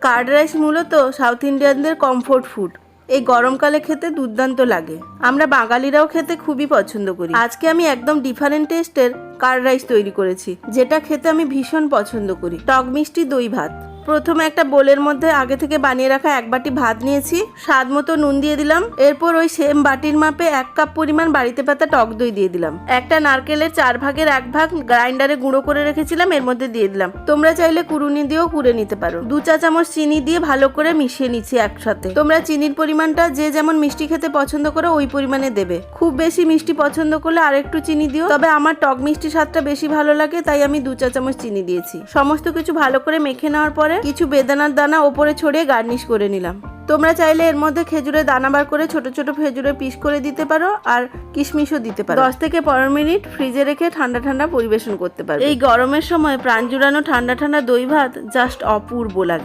Card rice মূলত south ইন্ডিয়ানদের comfort food. এই গরমকালে খেতে দুর্দান্ত লাগে। আমরা বাঙালিরাও খেতে খুবই পছন্দ করি। আজকে আমি একদম ডিফারেন্ট টেস্টের কার্ড রাইস তৈরি করেছি, যেটা খেতে আমি ভীষণ পছন্দ করি। টক মিষ্টি দই ভাত। প্রথমে একটা বোলের মধ্যে আগে থেকে বানিয়ে রাখা 1 বাটি ভাত নিয়েছি, স্বাদ মতো নুন দিয়ে দিলাম। এরপর ওই সেম বাটির মাপে 1 কাপ পরিমাণ বাড়িতে পাতা টক দই দিয়ে দিলাম। একটা নারকেলের 4 ভাগের 1 ভাগ গ্রাইন্ডারে গুঁড়ো করে রেখেছিলাম, এর মধ্যে দিয়ে দিলাম। তোমরা চাইলে কুড়ুনি দিয়েও কুড়ে নিতে পারো। 2 চা চামচ চিনি দিয়ে ভালো করে মিশিয়ে নিচ্ছি একসাথে। তোমরা চিনির পরিমাণটা যে যেমন মিষ্টি খেতে পছন্দ করো ওই পরিমাণে দেবে। খুব বেশি মিষ্টি পছন্দ করলে আরেকটু চিনি দিও, তবে আমার টক মিষ্টি স্বাদটা বেশি ভালো লাগে, তাই আমি 2 চা চামচ চিনি দিয়েছি। সমস্ত কিছু ভালো করে মেখে নেওয়ার পরে কিছু বেদানার দানা ওপরে ছড়িয়ে গার্নিশ করে নিলাম। তোমরা চাইলে এর মধ্যে খেজুরের দানা বার করে ছোট ছোট খেজুরের পিস করে দিতে পারো, আর কিশমিশও দিতে পারো। 10 থেকে 15 মিনিট ফ্রিজে রেখে ঠান্ডা ঠান্ডা পরিবেশন করতে পারো। এই গরমের সময় প্রাণ জুড়ানো ঠান্ডা ঠান্ডা দই ভাত জাস্ট অপূর্ব লাগে।